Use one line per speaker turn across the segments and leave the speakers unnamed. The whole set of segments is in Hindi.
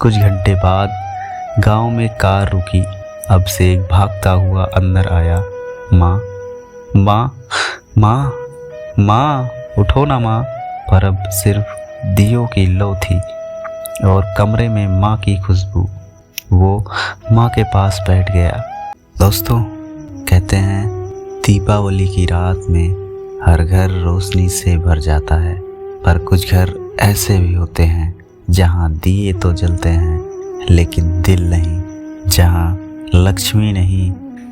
कुछ घंटे बाद गांव में कार रुकी। अब से एक भागता हुआ अंदर आया। माँ माँ माँ माँ, उठो ना माँ। पर अब सिर्फ दियों की लौ थी और कमरे में माँ की खुशबू। वो माँ के पास बैठ गया। दोस्तों, कहते हैं दीपावली की रात में हर घर रोशनी से भर जाता है, पर कुछ घर ऐसे भी होते हैं जहाँ दिए तो जलते हैं लेकिन दिल नहीं, जहाँ लक्ष्मी नहीं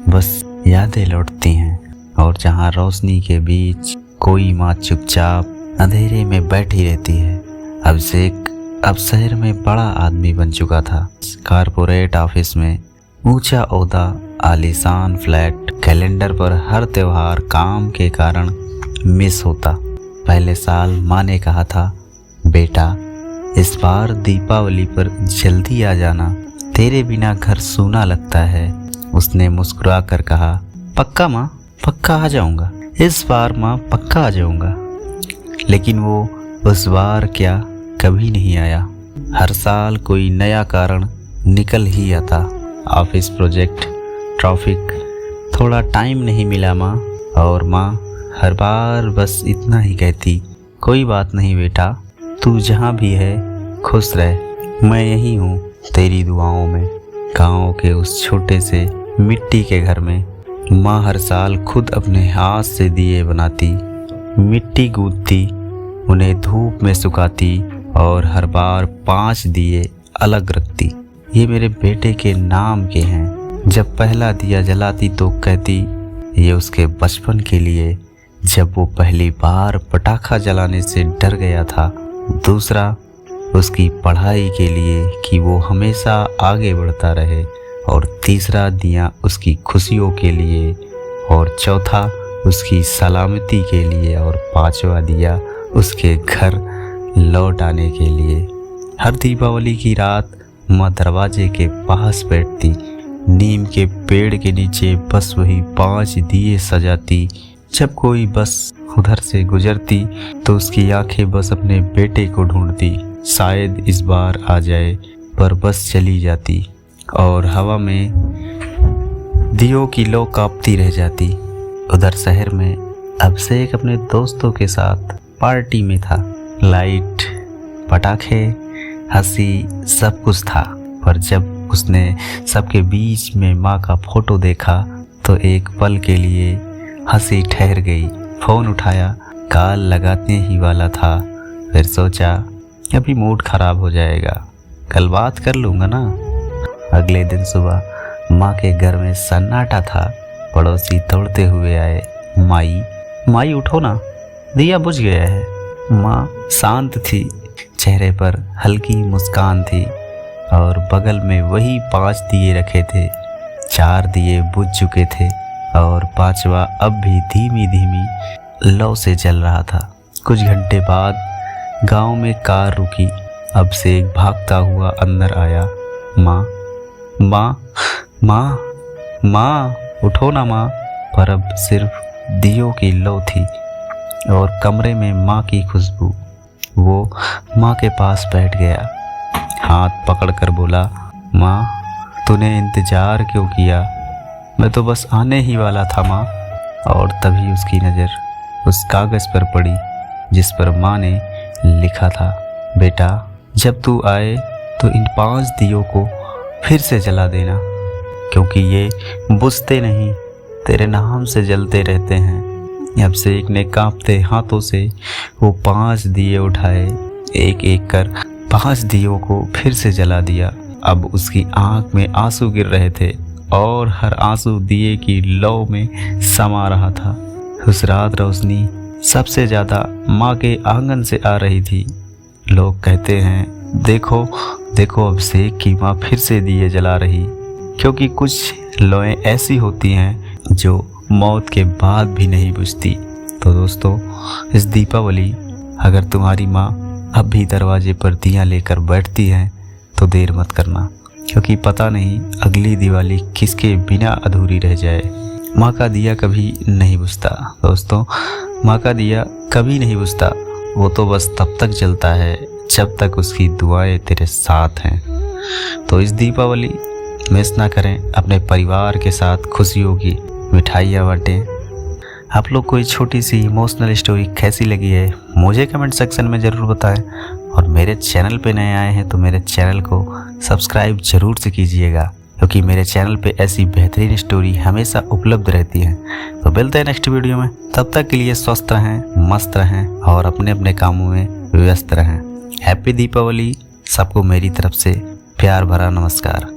बस यादें लौटती हैं, और जहाँ रोशनी के बीच कोई माँ चुपचाप अंधेरे में बैठी रहती है। अभिषेक अब शहर में बड़ा आदमी बन चुका था। कारपोरेट ऑफिस में ऊंचा ओहदा, आलीशान फ्लैट, कैलेंडर पर हर त्योहार काम के कारण मिस होता। पहले साल माँ ने कहा था, बेटा इस बार दीपावली पर जल्दी आ जाना, तेरे बिना घर सूना लगता है। उसने मुस्कुरा कर कहा, पक्का माँ, पक्का आ जाऊंगा, इस बार माँ पक्का आ जाऊंगा। लेकिन वो उस बार क्या कभी नहीं आया। हर साल कोई नया कारण निकल ही आता। ऑफिस प्रोजेक्ट, ट्रैफिक, थोड़ा टाइम नहीं मिला माँ। और माँ हर बार बस इतना ही कहती, कोई बात नहीं बेटा, तू जहाँ भी है खुश रह, मैं यहीं हूँ तेरी दुआओं में। गाँव के उस छोटे से मिट्टी के घर में माँ हर साल खुद अपने हाथ से दिए बनाती, मिट्टी गूंथती, उन्हें धूप में सुखाती और हर बार 5 दिए अलग रखती। ये मेरे बेटे के नाम के हैं। जब पहला दिया जलाती तो कहती ये उसके बचपन के लिए, जब वो पहली बार पटाखा जलाने से डर गया था। दूसरा उसकी पढ़ाई के लिए कि वो हमेशा आगे बढ़ता रहे। और तीसरा दिया उसकी खुशियों के लिए, और चौथा उसकी सलामती के लिए, और 5वां दिया उसके घर लौट आने के लिए। हर दीपावली की रात माँ दरवाजे के पास बैठती, नीम के पेड़ के नीचे बस वही 5 दिए सजाती। जब कोई बस उधर से गुजरती तो उसकी आंखें बस अपने बेटे को ढूंढती, शायद इस बार आ जाए, पर बस चली जाती और हवा में दियों की लौ कांपती रह जाती। उधर शहर में अभिषेक अपने दोस्तों के साथ पार्टी में था। लाइट, पटाखे, हंसी, सब कुछ था। पर जब उसने सबके बीच में माँ का फोटो देखा तो एक पल के लिए हंसी ठहर गई। फ़ोन उठाया, कॉल लगाने ही वाला था, फिर सोचा अभी मूड खराब हो जाएगा, कल बात कर लूँगा ना। अगले दिन सुबह माँ के घर में सन्नाटा था। पड़ोसी दौड़ते हुए आए, माई उठो ना, दिया बुझ गया है। माँ शांत थी, चेहरे पर हल्की मुस्कान थी और बगल में वही 5 दिए रखे थे। 4 दिए बुझ चुके थे और 5वां अब भी धीमी धीमी लौ से जल रहा था। कुछ घंटे बाद गांव में कार रुकी। अब से एक भागता हुआ अंदर आया। माँ माँ माँ माँ, उठो ना माँ। पर अब सिर्फ दियों की लौ थी और कमरे में माँ की खुशबू। वो माँ के पास बैठ गया, हाथ पकड़कर बोला, माँ तूने इंतज़ार क्यों किया, मैं तो बस आने ही वाला था माँ। और तभी उसकी नज़र उस कागज़ पर पड़ी जिस पर माँ ने लिखा था, बेटा जब तू आए तो इन 5 दियों को फिर से जला देना, क्योंकि ये बुझते नहीं, तेरे नाम से जलते रहते हैं। अभिषेक ने कांपते हाथों से वो 5 दिए उठाए, एक एक कर 5 दियों को फिर से जला दिया। अब उसकी आंख में आंसू गिर रहे थे और हर आंसू दिए की लौ में समा रहा था। उस रात रोशनी सबसे ज़्यादा माँ के आंगन से आ रही थी। लोग कहते हैं, देखो देखो अभिषेक की माँ फिर से दिए जला रही, क्योंकि कुछ लौएं ऐसी होती हैं जो मौत के बाद भी नहीं बुझती। तो दोस्तों, इस दीपावली अगर तुम्हारी माँ अब भी दरवाजे पर दिया लेकर बैठती है तो देर मत करना, क्योंकि पता नहीं अगली दिवाली किसके बिना अधूरी रह जाए। माँ का दिया कभी नहीं बुझता दोस्तों, माँ का दिया कभी नहीं बुझता। वो तो बस तब तक जलता है जब तक उसकी दुआएं तेरे साथ हैं। तो इस दीपावली मिस ना करें, अपने परिवार के साथ खुशियों की मिठाइयाँ बांटें। आप लोग को ये छोटी सी इमोशनल स्टोरी कैसी लगी है मुझे कमेंट सेक्शन में ज़रूर बताएं। और मेरे चैनल पे नए आए हैं तो मेरे चैनल को सब्सक्राइब ज़रूर से कीजिएगा, क्योंकि मेरे चैनल पे ऐसी बेहतरीन स्टोरी हमेशा उपलब्ध रहती है। तो मिलते हैं नेक्स्ट वीडियो में, तब तक के लिए स्वस्थ रहें, मस्त रहें और अपने अपने कामों में व्यस्त रहें। हैप्पी दीपावली, सबको मेरी तरफ से प्यार भरा नमस्कार।